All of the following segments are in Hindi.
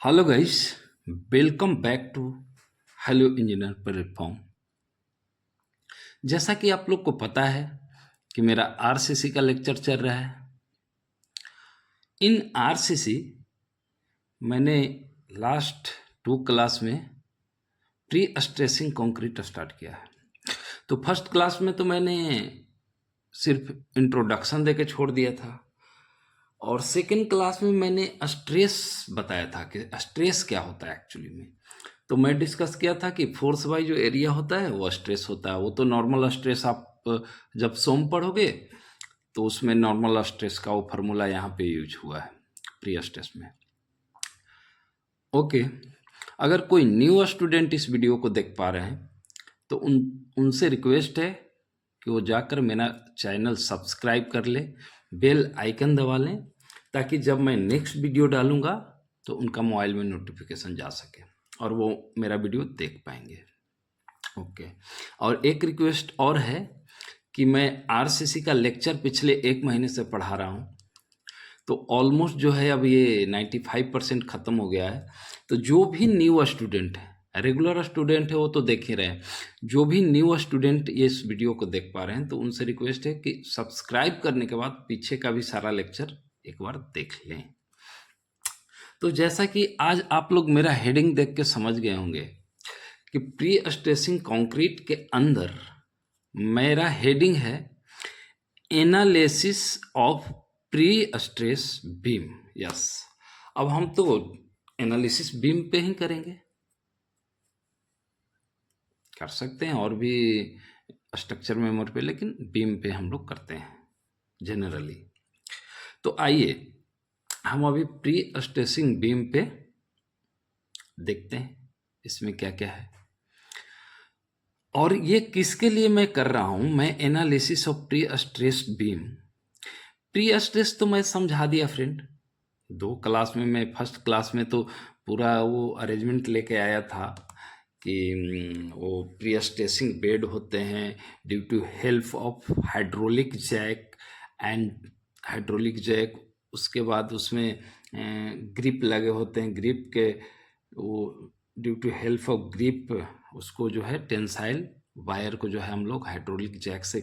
Hello guys, welcome back to hello engineer platform. जैसा कि आप लोग को पता है कि मेरा आरसीसी का लेक्चर चल रहा है। इन आरसीसी मैंने लास्ट 2 क्लास में प्री स्ट्रेसिंग कंक्रीट स्टार्ट किया है। तो फर्स्ट क्लास में तो मैंने सिर्फ इंट्रोडक्शन देके छोड़ दिया था, और सेकेंड क्लास में मैंने स्ट्रेस बताया था कि स्ट्रेस क्या होता है एक्चुअली में। तो मैं डिस्कस किया था कि फोर्स बाई जो एरिया होता है वो स्ट्रेस होता है। वो तो नॉर्मल स्ट्रेस आप जब सोम पढ़ोगे तो उसमें नॉर्मल स्ट्रेस का वो फार्मूला यहाँ पे यूज हुआ है प्री स्ट्रेस में। ओके, अगर कोई न्यू स्टूडेंट इस वीडियो को देख पा रहे हैं तो उनसे रिक्वेस्ट है कि वो जाकर मेरा चैनल सब्सक्राइब कर ले, बेल आइकन दबा लें, ताकि जब मैं नेक्स्ट वीडियो डालूंगा तो उनका मोबाइल में नोटिफिकेशन जा सके और वो मेरा वीडियो देख पाएंगे। ओके, और एक रिक्वेस्ट और है कि मैं आरसीसी का लेक्चर पिछले 1 महीने से पढ़ा रहा हूँ, तो ऑलमोस्ट जो है अब ये 95% ख़त्म हो गया है। तो जो भी न्यू स्टूडेंट है, रेगुलर स्टूडेंट है वो तो देख ही रहे हैं, जो भी न्यू स्टूडेंट ये इस वीडियो को देख पा रहे हैं तो उनसे रिक्वेस्ट है कि सब्सक्राइब करने के बाद पीछे का भी सारा लेक्चर एक बार देख लें। तो जैसा कि आज आप लोग मेरा हेडिंग देख के समझ गए होंगे कि प्री स्ट्रेसिंग कंक्रीट के अंदर मेरा हेडिंग है analysis of pre stress beam. Yes, अब हम तो एनालिसिस बीम पे ही करेंगे, कर सकते हैं और भी स्ट्रक्चर मेमोरी पे, लेकिन बीम पे हम लोग करते हैं जनरली। तो आइए हम अभी प्री स्ट्रेसिंग बीम पे देखते हैं इसमें क्या क्या है और ये किसके लिए मैं कर रहा हूं। मैं analysis of pre stress beam, pre stress तो मैं समझा दिया फ्रेंड 2 क्लास में। मैं फर्स्ट क्लास में तो पूरा वो अरेंजमेंट लेके आया था कि वो प्री स्ट्रेसिंग बेड होते हैं due to help of hydraulic jack and hydraulic jack. उसके बाद उसमें ग्रिप लगे होते हैं, ग्रिप के वो due to help of grip उसको जो है टेंसाइल वायर को जो है हम लोग हाइड्रोलिक जैक से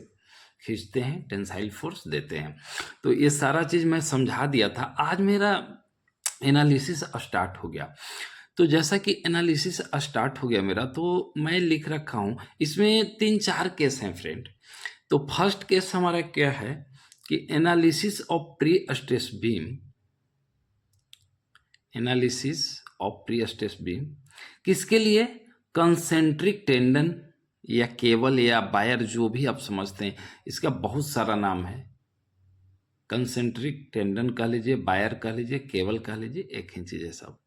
खींचते हैं, टेंसाइल फोर्स देते हैं। तो ये सारा चीज़ मैं समझा दिया था। आज मेरा एनालिसिस स्टार्ट हो गया। तो जैसा कि एनालिसिस स्टार्ट हो गया मेरा, तो मैं लिख रखा हूँ इसमें 3-4 केस हैं फ्रेंड। तो फर्स्ट केस हमारा क्या है कि analysis of pre stress beam, analysis of pre stress beam किसके लिए? कंसेंट्रिक टेंडन या केबल या वायर, जो भी आप समझते हैं, इसका बहुत सारा नाम है। कंसेंट्रिक टेंडन कह लीजिए, वायर कह लीजिए, केबल कह लीजिए, एक ही चीज है सब।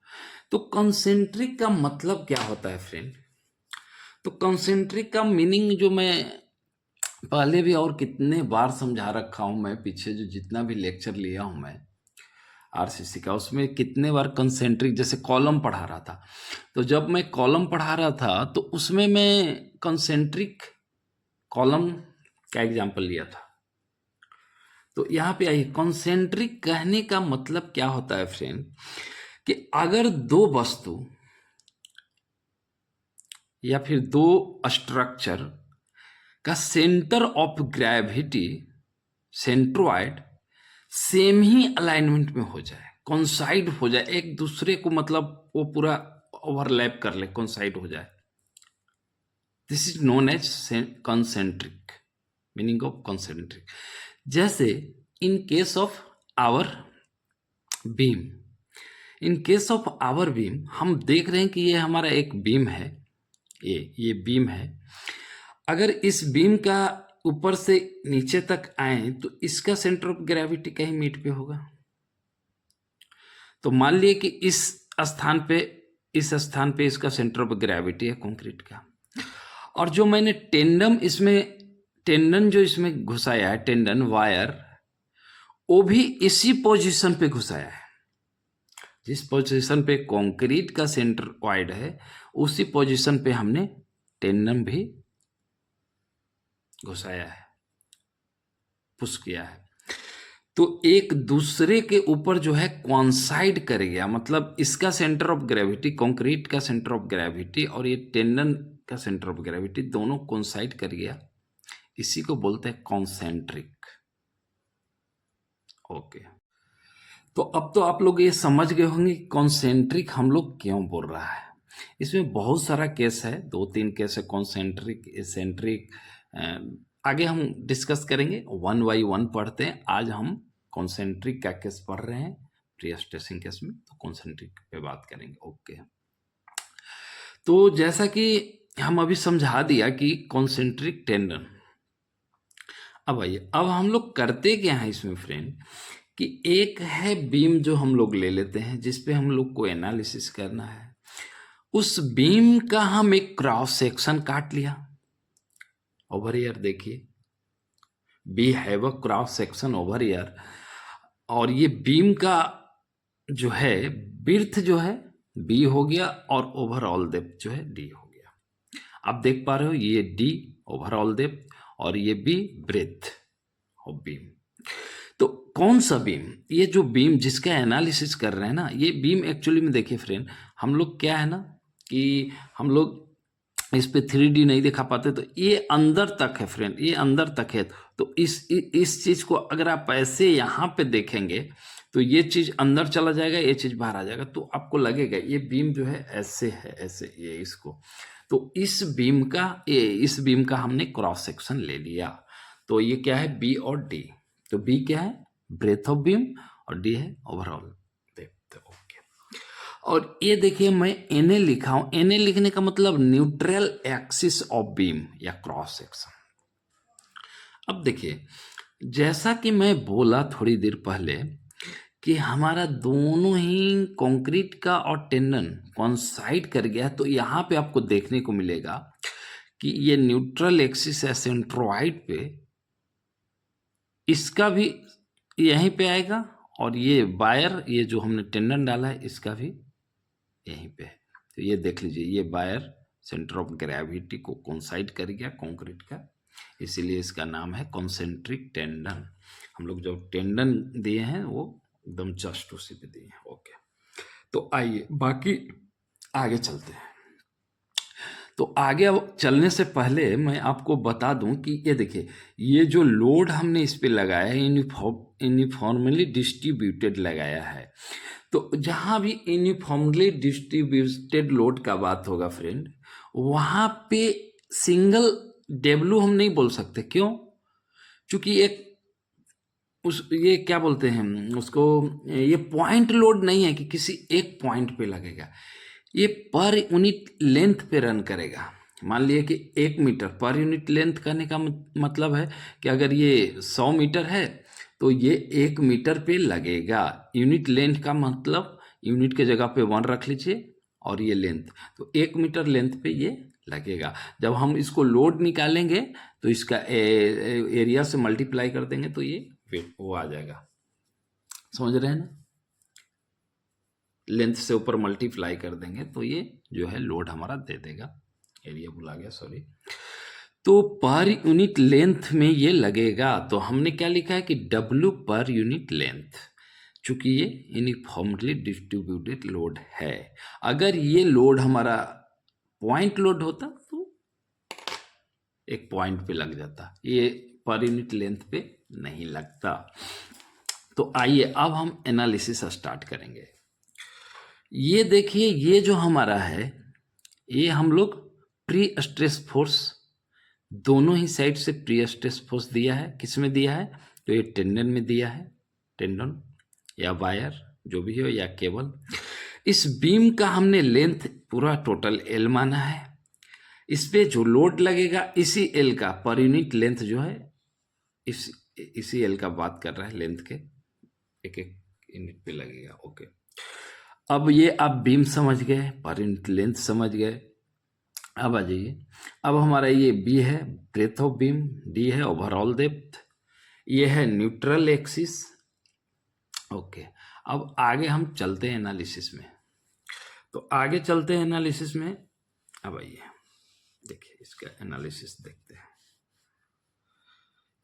तो कंसेंट्रिक का मतलब क्या होता है फ्रेंड? तो कंसेंट्रिक का मीनिंग जो मैं पहले भी और कितने बार समझा रखा हूं, मैं पीछे जो जितना भी लेक्चर लिया हूं मैं आरसीसी का, उसमें कितने बार कंसेंट्रिक, जैसे कॉलम पढ़ा रहा था, तो जब मैं कॉलम पढ़ा रहा था तो उसमें मैं कंसेंट्रिक कॉलम का एग्जाम्पल लिया था। तो यहाँ पे आइए, कंसेंट्रिक कहने का मतलब क्या होता है फ्रेंड कि अगर दो वस्तु या फिर दो स्ट्रक्चर का centre of gravity, centroid, same he alignment में हो जाए, कॉन्साइड हो जाए एक दूसरे को, मतलब वो पूरा ओवरलैप कर ले, कॉन्साइड हो जाए, this is known as concentric, meaning of concentric. जैसे in case of our beam, in case of our beam हम देख रहे हैं कि ये हमारा एक बीम है, ये बीम है। अगर इस बीम का ऊपर से नीचे तक आए तो इसका सेंटर ऑफ ग्रेविटी कहीं मीट पे होगा। तो मान लिए कि इस स्थान पे, इस स्थान पे इसका सेंटर ऑफ ग्रेविटी है कंक्रीट का, और जो मैंने टेंडम इसमें, टेंडन जो इसमें घुसाया है, टेंडन वायर, वो भी इसी पोजीशन पे घुसाया है। जिस पोजीशन पे कंक्रीट का सेंटर वाइड है उसी पोजीशन पे हमने टेंडन भी घुसाया है, पुश किया है। तो एक दूसरे के ऊपर जो है कॉन्साइड कर गया, मतलब इसका सेंटर ऑफ ग्रेविटी, कंक्रीट का सेंटर ऑफ ग्रेविटी और ये टेंडन का सेंटर ऑफ ग्रेविटी दोनों कॉन्साइड कर गया, इसी को बोलते हैं कॉन्सेंट्रिक। ओके, तो अब तो आप लोग ये समझ गए होंगे कॉन्सेंट्रिक हम लोग क्यों बोल रहा है। इसमें बहुत सारा केस है, 2-3 केस है, कॉन्सेंट्रिक, एसेंट्रिक, आगे हम डिस्कस करेंगे, 1 बाई 1 पढ़ते हैं। आज हम कॉन्सेंट्रिक का केस पढ़ रहे हैं, प्री स्ट्रेसिंग केस में, तो कॉन्सेंट्रिक पे बात करेंगे। ओके, तो जैसा कि हम अभी समझा दिया कि कॉन्सेंट्रिक टेंडन, अब आइए, अब हम लोग करते क्या है इसमें फ्रेंड, कि एक है बीम जो हम लोग ले लेते हैं जिस पे हम लोग को एनालिसिस करना है, उस बीम का हम एक क्रॉस सेक्शन काट लिया। ओवर हियर देखिए, we have a cross section over here, और ये बीम का जो है विड्थ जो है बी हो गया और ओवरऑल डेप्थ जो है डी हो गया। आप देख पा रहे हो, ये डी ओवरऑल डेप्थ और ये बी ब्रेथ ऑफ बीम। तो कौन सा बीम, ये जो बीम जिसका एनालिसिस कर रहे हैं ना, ये बीम एक्चुअली में देखिए फ्रेंड, हम लोग क्या है ना कि हम लोग इस पे 3D नहीं दिखा पाते, तो ये अंदर तक है फ्रेंड, ये अंदर तक है। तो इस चीज को अगर आप ऐसे यहाँ पे देखेंगे तो ये चीज अंदर चला जाएगा, ये चीज बाहर आ जाएगा, तो आपको लगेगा ये बीम जो है ऐसे है, ऐसे ये इसको। तो इस बीम का हमने क्रॉस सेक्शन ले लिया। तो ये क्या है, बी और डी। तो बी क्या है, ब्रेथ ऑफ बीम, और डी है ओवरऑल डेप्थ। ओके, और ये देखिए मैं एनए लिखा हूं, एनए लिखने का मतलब न्यूट्रल एक्सिस ऑफ बीम या क्रॉस सेक्शन। अब देखिए, जैसा कि मैं बोला थोड़ी देर पहले कि हमारा दोनों ही कंक्रीट का और टेंडन कॉन्साइड कर गया है, तो यहाँ पे आपको देखने को मिलेगा कि ये न्यूट्रल एक्सिस है सेंट्रोइड पे, इसका भी यहीं पे आएगा, और ये वायर, ये जो हमने टेंडन डाला है इसका भी यहीं पे है। तो ये देख लीजिए, ये वायर सेंटर ऑफ ग्रेविटी को कॉन्साइड कर गया कंक्रीट का, इसीलिए इसका नाम है कॉन्सेंट्रिक टेंडन। हम लोग जो टेंडन दिए हैं वो एकदम जस्ट उसी पे दिए हैं। ओके, तो आइए बाकी आगे चलते हैं। तो आगे अब चलने से पहले मैं आपको बता दूं कि ये देखिए, ये जो लोड हमने इस पे लगाया है यूनिफॉर्मली डिस्ट्रीब्यूटेड लगाया है। तो जहां भी यूनिफॉर्मली डिस्ट्रीब्यूटेड लोड का बात होगा फ्रेंड, वहां पे सिंगल डब्ल्यू हम नहीं बोल सकते। क्यों? क्योंकि एक ये क्या बोलते हैं उसको, ये पॉइंट लोड नहीं है कि किसी एक पॉइंट पे लगेगा, ये पर यूनिट लेंथ पे रन करेगा। मान लिया कि 1 मीटर पर यूनिट लेंथ करने का मतलब है कि अगर ये 100 मीटर है तो ये 1 मीटर पे लगेगा। यूनिट लेंथ का मतलब यूनिट के जगह पे 1 रख लीजिए और ये लेंथ, तो 1 मीटर लेंथ पे ये लगेगा। जब हम इसको लोड निकालेंगे तो इसका एरिया से मल्टीप्लाई कर देंगे तो ये वेट वो आ जाएगा। समझ रहे हैं ना, लेंथ से ऊपर मल्टीप्लाई कर देंगे तो ये जो है लोड हमारा दे देगा। एरिया भुला गया, सॉरी। तो पर यूनिट लेंथ में ये लगेगा, तो हमने क्या लिखा है कि W पर यूनिट लेंथ, चूंकि ये यूनिफॉर्मली डिस्ट्रीब्यूटेड लोड है। अगर ये लोड हमारा पॉइंट लोड होता तो एक पॉइंट पे लग जाता, ये पर यूनिट लेंथ पे नहीं लगता। तो आइए अब हम एनालिसिस स्टार्ट करेंगे। ये देखिए, ये जो हमारा है, ये हम लोग प्री स्ट्रेस फोर्स दोनों ही साइड से प्री स्ट्रेस फोर्स दिया है। किस में दिया है? तो ये टेंडन में दिया है, टेंडन या वायर जो भी हो या केबल। इस बीम का हमने लेंथ पूरा टोटल L माना है। इस पे जो लोड लगेगा इसी L का पर यूनिट लेंथ जो है इसी L का बात कर रहा है, लेंथ के एक एक यूनिट पे लगेगा। ओके, अब ये आप बीम समझ गए, पर यूनिट लेंथ समझ गए। अब आ जाइए, अब हमारा ये बी है ब्रेथ ऑफ बीम, डी है ओवरऑल डेप्थ, ये है न्यूट्रल एक्सिस। ओके, अब आगे हम चलते हैं एनालिसिस में। तो आगे चलते हैं एनालिसिस में। अब आइए देखिए, इसका एनालिसिस देखते हैं।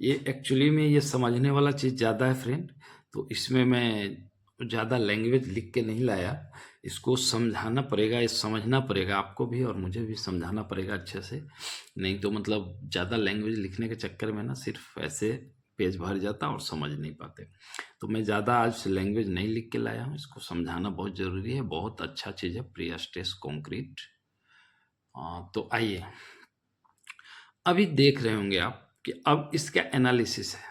ये एक्चुअली में ये समझने वाला चीज़ ज़्यादा है फ्रेंड, तो इसमें मैं ज़्यादा लैंग्वेज लिख के नहीं लाया। इसको समझाना पड़ेगा, ये समझना पड़ेगा आपको भी और मुझे भी समझाना पड़ेगा अच्छे से। नहीं तो मतलब ज़्यादा लैंग्वेज लिखने के चक्कर में ना सिर्फ ऐसे पेज भर जाता और समझ नहीं पाते। तो मैं ज़्यादा आज लैंग्वेज नहीं लिख के लाया हूँ, इसको समझाना बहुत ज़रूरी है। बहुत अच्छा चीज़ है प्री स्ट्रेस कंक्रीट। तो आइए, अभी देख रहे होंगे आप कि अब इसका एनालिसिस है।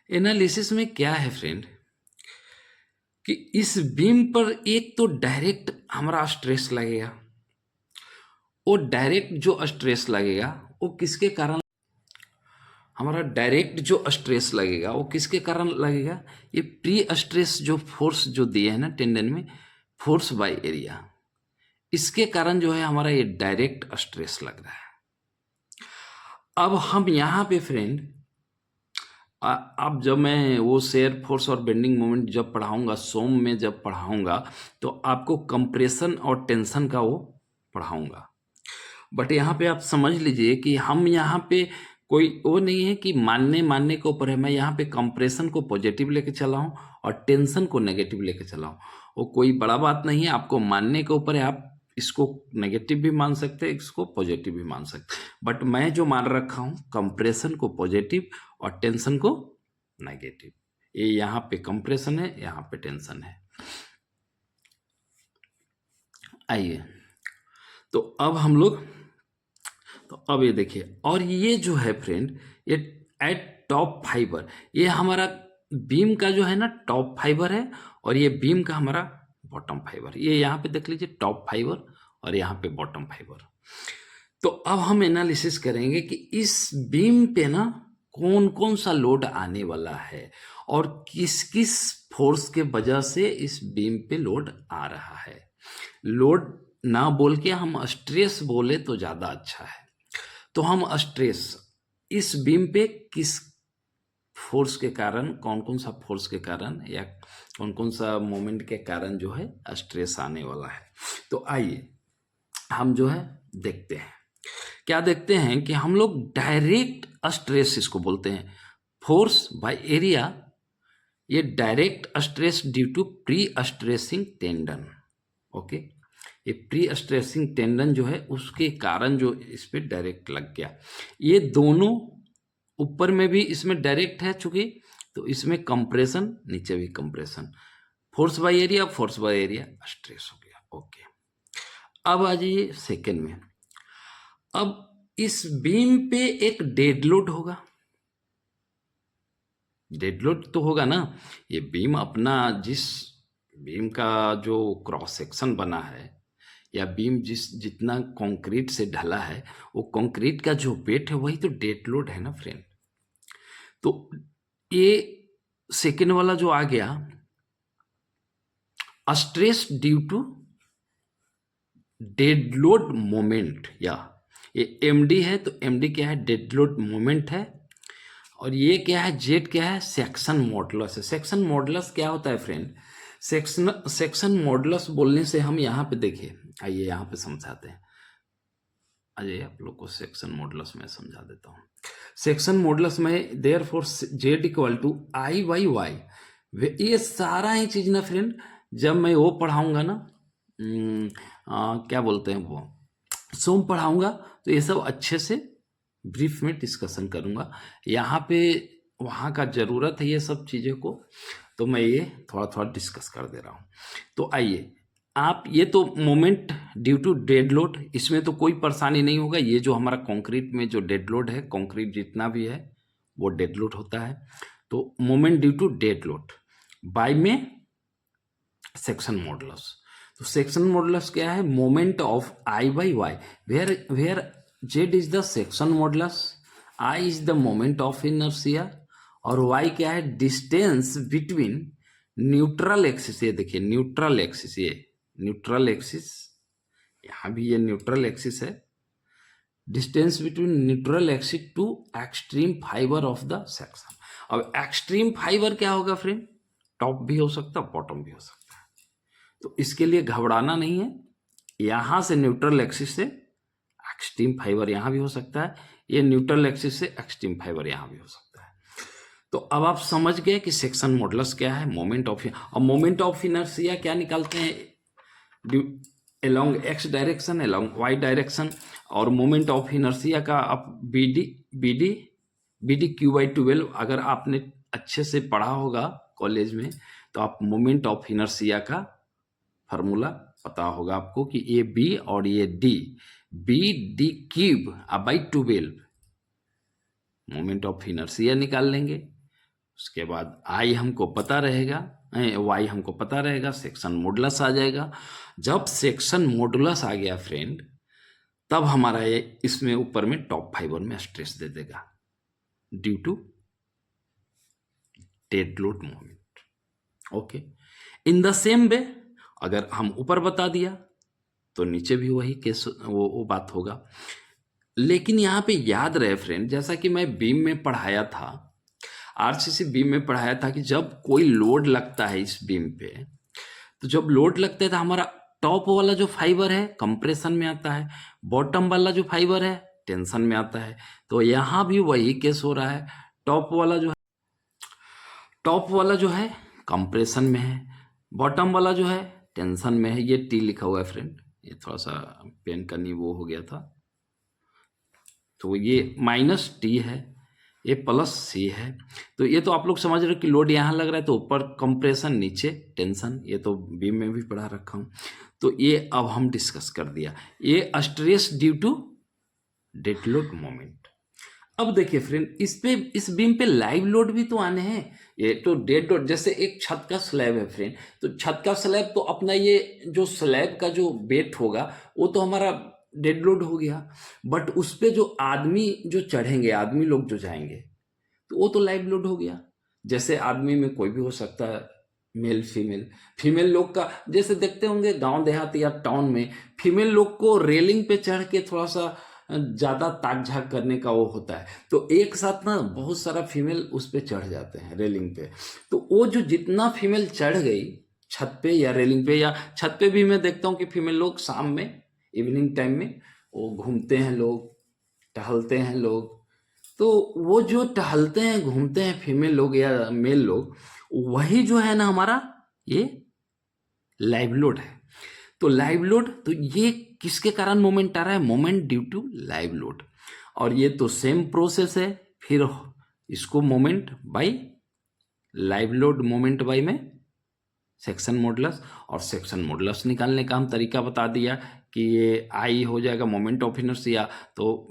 एनालिसिस में क्या है फ्रेंड कि इस बीम पर एक तो डायरेक्ट हमारा स्ट्रेस लगेगा, और डायरेक्ट जो स्ट्रेस लगेगा वो किसके कारण, हमारा डायरेक्ट जो स्ट्रेस लगेगा वो किसके कारण लगेगा, ये प्री स्ट्रेस जो फोर्स जो दिए है ना टेंडन में, फोर्स बाय एरिया, इसके कारण जो है हमारा ये डायरेक्ट स्ट्रेस लग रहा है। अब हम यहाँ पे फ्रेंड, अब जब मैं वो शेयर फोर्स और बेंडिंग मोमेंट जब पढ़ाऊंगा, सोम में जब पढ़ाऊंगा, तो आपको कंप्रेशन और टेंशन का वो पढ़ाऊंगा। बट यहाँ पे आप समझ लीजिए कि हम यहाँ पे कोई वो नहीं है कि मानने के ऊपर है। मैं यहाँ पे कंप्रेशन को पॉजिटिव लेके चला हूँ और टेंशन को नेगेटिव लेके चला हूँ। वो कोई बड़ा बात नहीं है, आपको मानने के ऊपर है। आप इसको नेगेटिव भी मान सकते हैं, इसको पॉजिटिव भी मान सकते हैं। बट मैं जो मान रखा हूँ कंप्रेशन को पॉजिटिव और टेंशन को नेगेटिव। ये यहाँ पे कंप्रेशन है, यहाँ पे टेंशन है। आइए, तो अब हम लोग, तो अब ये देखिए, और ये जो है फ्रेंड, ये एट टॉप फाइबर, ये हमारा बीम का जो है ना टॉप फाइबर है, और ये बीम का हमारा बॉटम फाइबर। ये यहाँ पे देख लीजिए टॉप फाइबर और यहाँ पे बॉटम फाइबर। तो अब हम एनालिसिस करेंगे कि इस बीम पे ना कौन कौन सा लोड आने वाला है और किस किस फोर्स के वजह से इस बीम पे लोड आ रहा है। लोड ना बोल के हम स्ट्रेस बोले तो ज़्यादा अच्छा है। तो हम स्ट्रेस इस बीम पे किस फोर्स के कारण, कौन कौन सा फोर्स के कारण या कौन कौन सा मोमेंट के कारण जो है स्ट्रेस आने वाला है। तो आइए हम जो है देखते हैं। क्या देखते हैं कि हम लोग डायरेक्ट स्ट्रेस इसको बोलते हैं, फोर्स बाय एरिया। ये direct stress due to pre stressing tendon. Okay, ये प्री स्ट्रेसिंग टेंडन जो है उसके कारण जो इस पे डायरेक्ट लग गया। ये दोनों ऊपर में भी इसमें डायरेक्ट है चूंकि, तो इसमें कंप्रेशन, नीचे भी compression, force by area, force by area, stress हो गया। ओके, अब आ जाइए सेकेंड में। अब इस बीम पे एक डेड लोड होगा। डेड लोड तो होगा ना, ये बीम अपना जिस बीम का जो क्रॉस सेक्शन बना है या बीम जितना कंक्रीट से ढला है, वो कंक्रीट का जो वेट है वही तो डेड लोड है ना फ्रेंड। तो ये सेकेंड वाला जो आ गया stress due to dead load moment, या ये एमडी है, तो एमडी क्या है, डेड लोड मोमेंट है। और ये क्या है, जेड क्या है, सेक्शन मॉडुलस है। सेक्शन मॉडुलस क्या होता है फ्रेंड, सेक्शन मॉडुलस बोलने से हम यहाँ पे देखिए, आइए यहाँ पे समझाते हैं। आइए आप लोग को सेक्शन मॉडुलस में समझा देता हूँ। सेक्शन मॉडुलस में therefore Z equal to I by Y. ये सारा ही चीज ना फ्रेंड, जब मैं वो पढ़ाऊंगा ना, क्या बोलते हैं वो, सोम पढ़ाऊंगा, तो ये सब अच्छे से ब्रीफ में डिस्कशन करूंगा। यहाँ पे वहाँ का ज़रूरत है ये सब चीज़ों को, तो मैं ये थोड़ा थोड़ा डिस्कस कर दे रहा हूँ। तो आइए आप, ये तो moment due to dead load, इसमें तो कोई परेशानी नहीं होगा। ये जो हमारा कंक्रीट में जो डेड लोड है, कंक्रीट जितना भी है वो डेड लोड होता है। तो moment due to dead load by में सेक्शन मॉडुलस। तो सेक्शन मॉडुलस क्या है, moment of I by Y, where Z is the section modulus, I is the moment of inertia, और वाई क्या है, डिस्टेंस बिटवीन न्यूट्रल एक्सिस। ये देखिए न्यूट्रल एक्सिस, ये न्यूट्रल एक्सिस, यहाँ भी ये न्यूट्रल एक्सिस है, distance between neutral axis to extreme fibre of the section. अब एक्सट्रीम फाइबर क्या होगा फ्रेंड, टॉप भी हो सकता है, बॉटम भी हो सकता है। तो इसके लिए घबराना नहीं है, यहां से न्यूट्रल एक्सिस से एक्सट्रीम फाइबर यहाँ भी हो सकता है, ये न्यूट्रल एक्सिस से एक्सट्रीम फाइबर यहाँ भी हो सकता है। तो अब आप समझ गए कि सेक्शन मॉडुलस क्या है, मोमेंट ऑफ, और मोमेंट ऑफ इनर्शिया क्या निकालते हैं, along X direction, along Y direction, और मोमेंट ऑफ इनर्शिया का आप बी डी क्यू बाई 12 अगर आपने अच्छे से पढ़ा होगा कॉलेज में, तो आप मोमेंट ऑफ इनर्शिया का फार्मूला पता होगा आपको कि ये बी और ये D, B D cube by 12 moment of inertia निकाल लेंगे। उसके बाद आई हमको पता रहेगा, वाई हमको पता रहेगा, सेक्शन मॉडुलस आ जाएगा। जब सेक्शन मॉडुलस आ गया फ्रेंड, तब हमारा ये इसमें ऊपर में टॉप फाइबर में स्ट्रेस दे देगा due to dead load moment. Okay, in the same way अगर हम ऊपर बता दिया तो नीचे भी वही केस वो बात होगा। लेकिन यहाँ पे याद रहे फ्रेंड, जैसा कि मैं बीम में पढ़ाया था, आरसीसी बीम में पढ़ाया था कि जब कोई लोड लगता है इस बीम पे, तो जब लोड लगता है तो हमारा टॉप वाला जो फाइबर है कंप्रेशन में आता है, बॉटम वाला जो फाइबर है टेंशन में आता है। तो यहाँ भी वही केस हो रहा है, टॉप वाला जो है कंप्रेशन में है, बॉटम वाला जो है टेंशन में है। ये टी लिखा हुआ है फ्रेंड, ये थोड़ा सा पेन का नी वो हो गया था, तो ये माइनस टी है, ये प्लस सी है। तो ये तो आप लोग समझ रहे हो कि लोड यहाँ लग रहा है तो ऊपर कंप्रेशन नीचे टेंशन, ये तो बीम में भी पढ़ा रखा हूँ। तो ये अब हम डिस्कस कर दिया, ये stress due to dead load moment. अब देखिए फ्रेंड, इस बीम पे लाइव लोड भी तो आने हैं। ये तो डेड लोड, जैसे एक छत का स्लैब है फ्रेंड, तो छत का स्लैब तो अपना ये जो स्लैब का जो वेट होगा वो तो हमारा डेड लोड हो गया, बट उस पे जो आदमी जो चढ़ेंगे, आदमी लोग जो जाएंगे, तो वो तो लाइव लोड हो गया। जैसे आदमी में कोई भी हो सकता है, मेल फीमेल लोग का, जैसे देखते होंगे गांव देहात या टाउन में फीमेल लोग को रेलिंग पे चढ़ के थोड़ा सा ज़्यादा ताक झाक करने का वो होता है, तो एक साथ ना बहुत सारा फीमेल उस पे चढ़ जाते हैं रेलिंग पे। तो वो जो जितना फीमेल चढ़ गई छत पे या रेलिंग पे, या छत पे भी मैं देखता हूँ कि फीमेल लोग शाम में इवनिंग टाइम में वो घूमते हैं, लोग टहलते हैं लोग। तो वो जो टहलते हैं घूमते हैं फीमेल लोग या मेल लोग, वही जो है ना हमारा ये लाइव लोड है। तो लाइव लोड, तो ये किसके कारण मोमेंट आ रहा है, moment due to live load. और ये तो सेम प्रोसेस है, फिर इसको moment by live load, moment by में सेक्शन मॉडुलस, और सेक्शन मॉडुलस निकालने का हम तरीका बता दिया कि ये आई हो जाएगा मोमेंट ऑफ इनर्शिया, तो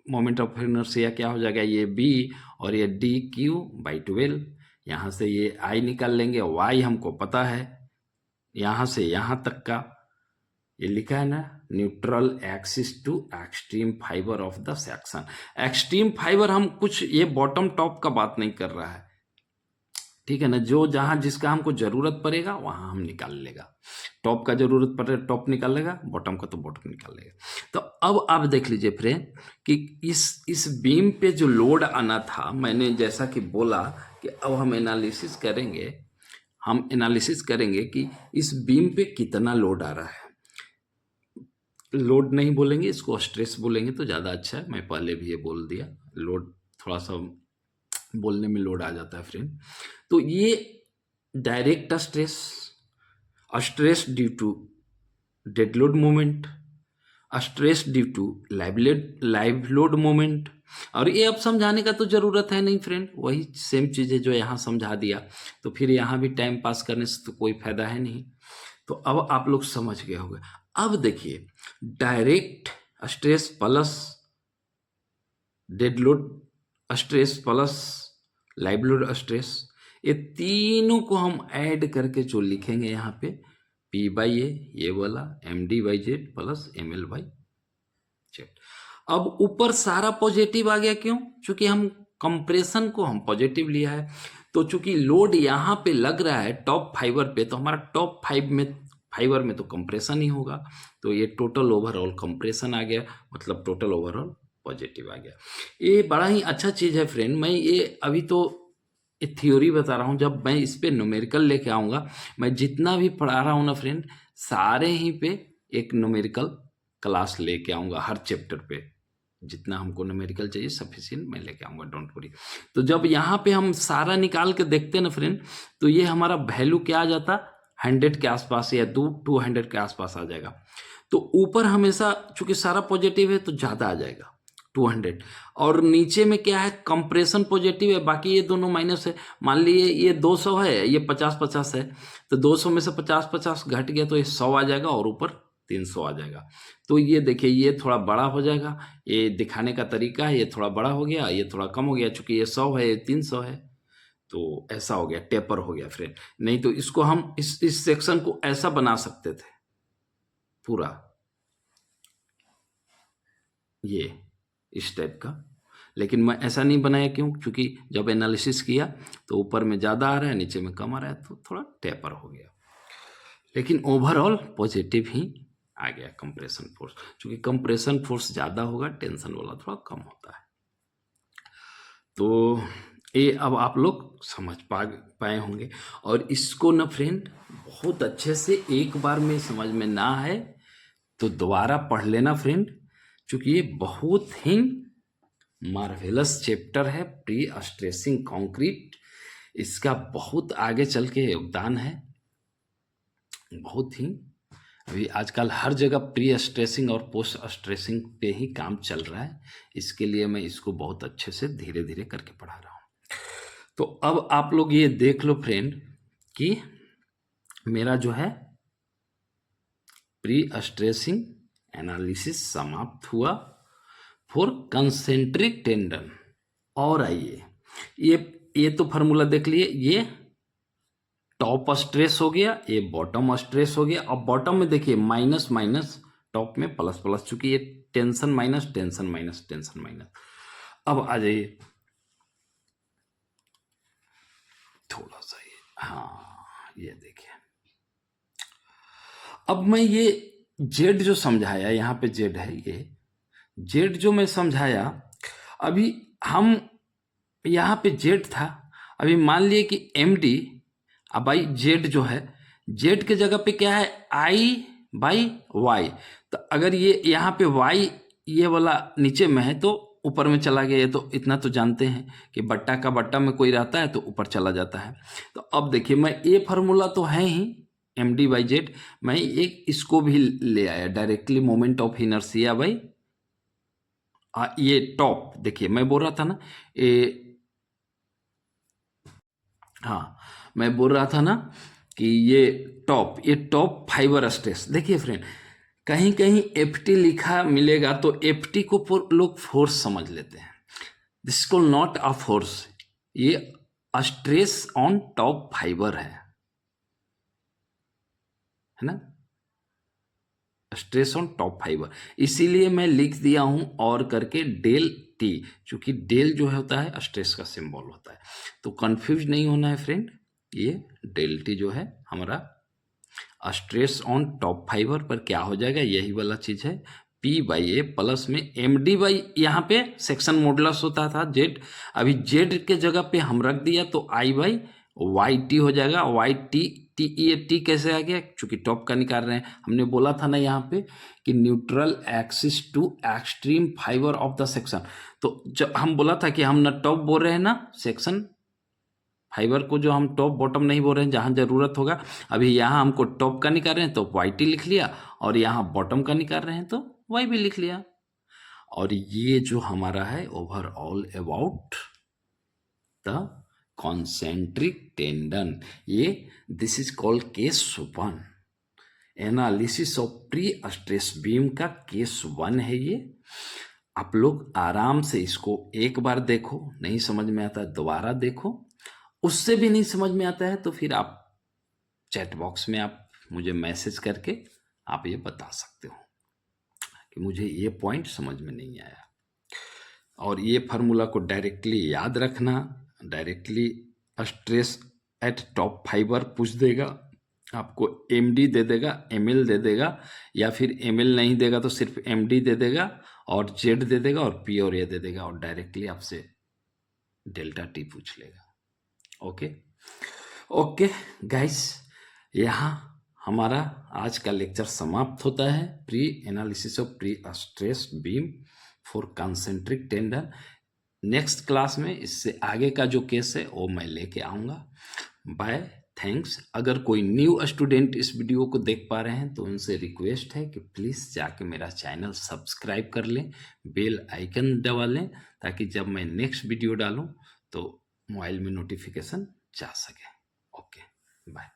मोमेंट ऑफ इनर्शिया क्या हो जाएगा, ये बी और ये डी क्यू बाई 12। यहाँ से ये आई निकाल लेंगे, वाई हमको पता है, यहाँ से यहाँ तक का ये लिखा है ना, neutral axis to extreme fibre of the section. Extreme fibre हम कुछ ये बॉटम टॉप का बात नहीं कर रहा है, ठीक है ना, जो जहां जिसका हमको जरूरत पड़ेगा वहां हम निकाल लेगा। टॉप का जरूरत पड़े टॉप निकाल लेगा, बॉटम का तो बॉटम निकाल लेगा। तो अब आप देख लीजिए फ्रेंड कि इस बीम पे जो लोड आना था, मैंने जैसा कि बोला कि अब हम एनालिसिस करेंगे कि इस बीम पे कितना लोड आ रहा है। लोड नहीं बोलेंगे, इसको स्ट्रेस बोलेंगे तो ज़्यादा अच्छा है, मैं पहले भी ये बोल दिया, लोड थोड़ा सा बोलने में लोड आ जाता है फ्रेंड। तो ये direct stress due to dead load moment, stress due to live load moment. और ये अब समझाने का तो ज़रूरत है नहीं फ्रेंड, वही सेम चीज़ें जो यहाँ समझा दिया, तो फिर यहाँ भी टाइम पास करने से तो कोई फायदा है नहीं। तो अब आप लोग समझ गए होंगे। अब देखिए, direct stress plus dead load stress plus live load stress, ये तीनों को हम ऐड करके जो लिखेंगे यहाँ पे, P बाई ए ये वाला, MD by Z plus ML by Z. अब ऊपर सारा पॉजिटिव आ गया, क्यों? क्योंकि हम कंप्रेशन को हम पॉजिटिव लिया है। तो चूंकि लोड यहाँ पे लग रहा है टॉप फाइबर पे, तो हमारा टॉप फाइबर में तो कंप्रेशन ही होगा, तो ये टोटल ओवरऑल कंप्रेशन आ गया, मतलब टोटल ओवरऑल पॉजिटिव आ गया। ये बड़ा ही अच्छा चीज़ है फ्रेंड। मैं ये अभी तो ये थ्योरी बता रहा हूँ, जब मैं इस पे न्यूमेरिकल लेके आऊँगा, मैं जितना भी पढ़ा रहा हूँ ना फ्रेंड, सारे ही पे एक न्यूमेरिकल क्लास लेके आऊँगा हर चैप्टर पे, जितना हमको न्यूमेरिकल चाहिए सफिशिएंट मैं लेके आऊँगा, डोंट वरी। तो जब यहाँ पे हम सारा निकाल के देखते हैं ना फ्रेंड, तो ये हमारा वैल्यू क्या आ जाता, 100 के आसपास या 200 के आसपास आ जाएगा। तो ऊपर हमेशा चूंकि सारा पॉजिटिव है तो ज़्यादा आ जाएगा 200, और नीचे में क्या है, कंप्रेशन पॉजिटिव है, बाकी ये दोनों माइनस है। मान लीजिए ये 200 है, ये 50-50 है, तो 200 में से 50-50 घट गया तो ये 100 आ जाएगा और ऊपर 300 आ जाएगा। तो ये देखिए ये थोड़ा बड़ा हो जाएगा, ये दिखाने का तरीका है, ये थोड़ा बड़ा हो गया, ये थोड़ा कम हो गया, चूंकि ये 100 है ये 300 है, तो ऐसा हो गया, टेपर हो गया फ्रेंड। नहीं तो इसको हम इस सेक्शन को ऐसा बना सकते थे पूरा, ये इस टाइप का, लेकिन मैं ऐसा नहीं बनाया। क्यों? क्योंकि जब एनालिसिस किया तो ऊपर में ज़्यादा आ रहा है, नीचे में कम आ रहा है, तो थोड़ा टेपर हो गया, लेकिन ओवरऑल पॉजिटिव ही आ गया कंप्रेशन फोर्स। क्योंकि कंप्रेशन फोर्स ज़्यादा होगा, टेंशन वाला थोड़ा कम होता है। तो ये अब आप लोग समझ पाए होंगे। और इसको ना फ्रेंड बहुत अच्छे से एक बार में समझ में ना है तो दोबारा पढ़ लेना फ्रेंड, क्योंकि ये बहुत ही मार्वेलस चैप्टर है, प्री स्ट्रेसिंग कंक्रीट। इसका बहुत आगे चल के योगदान है, बहुत ही। अभी आजकल हर जगह प्री स्ट्रेसिंग और पोस्ट स्ट्रेसिंग पे ही काम चल रहा है, इसके लिए मैं इसको बहुत अच्छे से धीरे धीरे करके पढ़ा रहा हूँ। तो अब आप लोग ये देख लो फ्रेंड कि मेरा जो है प्री स्ट्रेसिंग एनालिसिस समाप्त हुआ फॉर कंसेंट्रिक टेंडन। और आइए ये तो फार्मूला देख लिए, ये टॉप स्ट्रेस हो गया, ये बॉटम स्ट्रेस हो गया। अब बॉटम में देखिए माइनस माइनस, टॉप में प्लस प्लस, चूंकि ये tension minus tension minus tension minus. अब आ जाइए थोड़ा सा ये, हाँ ये देखिए, अब मैं ये जेड जो समझाया, यहाँ पे जेड है, ये जेड जो मैं समझाया, अभी हम यहाँ पे जेड था, अभी मान लिए कि एम डी, अब भाई जेड जो है, जेड के जगह पे क्या है, आई बाई वाई। तो अगर ये यहाँ पे वाई ये वाला नीचे में है तो ऊपर में चला गया, ये तो इतना तो जानते हैं कि बट्टा का बट्टा में कोई रहता है तो ऊपर चला जाता है। तो अब देखिए मैं ये फार्मूला तो है ही एम डी बाई जेड, मैं एक इसको भी ले आया directly, moment of inertia by ये टॉप। देखिए मैं बोल रहा था ना ये, हाँ मैं बोल रहा था ना कि ये टॉप फाइबर स्ट्रेस। देखिए फ्रेंड कहीं कहीं एफटी लिखा मिलेगा तो एफटी को लोग फोर्स समझ लेते हैं, this call not a force, ये स्ट्रेस ऑन टॉप फाइबर है ना, स्ट्रेस ऑन टॉप फाइबर। इसीलिए मैं लिख दिया हूं और करके डेल टी, क्योंकि डेल जो होता है स्ट्रेस का सिंबल होता है, तो कंफ्यूज नहीं होना है फ्रेंड। ये डेल टी जो है हमारा स्ट्रेस ऑन टॉप फाइबर पर क्या हो जाएगा, यही वाला चीज है, पी बाई ए प्लस में एम डी बाई, यहाँ पे सेक्शन मॉडुलस होता था जेड, अभी जेड के जगह पे हम रख दिया तो आई बाई वाई टी हो जाएगा। वाई टी टी, ये टी कैसे आ गया, चूंकि टॉप का निकाल रहे हैं, हमने बोला था ना यहाँ पे कि neutral axis to extreme fibre of the section. तो जब हम बोला था कि हम ना टॉप बोल रहे हैं ना सेक्शन फाइबर को, जो हम टॉप बॉटम नहीं बोल रहे हैं, जहां जरूरत होगा। अभी यहाँ हमको टॉप का निकाल रहे हैं तो वाई टी लिख लिया, और यहाँ बॉटम का निकाल रहे हैं तो वाई भी लिख लिया। और ये जो हमारा है overall about the concentric tendon, ये this is called case 1, analysis of pre stress beam का केस 1 है ये। आप लोग आराम से इसको एक बार देखो, नहीं समझ में आता है दोबारा देखो, उससे भी नहीं समझ में आता है तो फिर आप चैट बॉक्स में आप मुझे मैसेज करके आप ये बता सकते हो कि मुझे ये पॉइंट समझ में नहीं आया। और ये फार्मूला को डायरेक्टली याद रखना, directly stress eight top fibre पूछ देगा आपको, एमडी दे देगा, एमएल दे देगा, या फिर एमएल नहीं देगा तो सिर्फ एमडी दे देगा, और जेड दे देगा, और पी और ए दे देगा, और डायरेक्टली आपसे डेल्टा टी पूछ लेगा। ओके ओके गाइस, यहाँ हमारा आज का लेक्चर समाप्त होता है। Pre analysis of pre stressed beam for concentric tendon. Next class में इससे आगे का जो केस है वो मैं लेके आऊँगा। Bye, thanks. अगर कोई न्यू स्टूडेंट इस वीडियो को देख पा रहे हैं तो उनसे रिक्वेस्ट है कि प्लीज़ जाके मेरा चैनल सब्सक्राइब कर लें, बेल आइकन दबा लें, ताकि जब मैं नेक्स्ट वीडियो डालूं तो मोबाइल में नोटिफिकेशन जा सके। Okay, bye.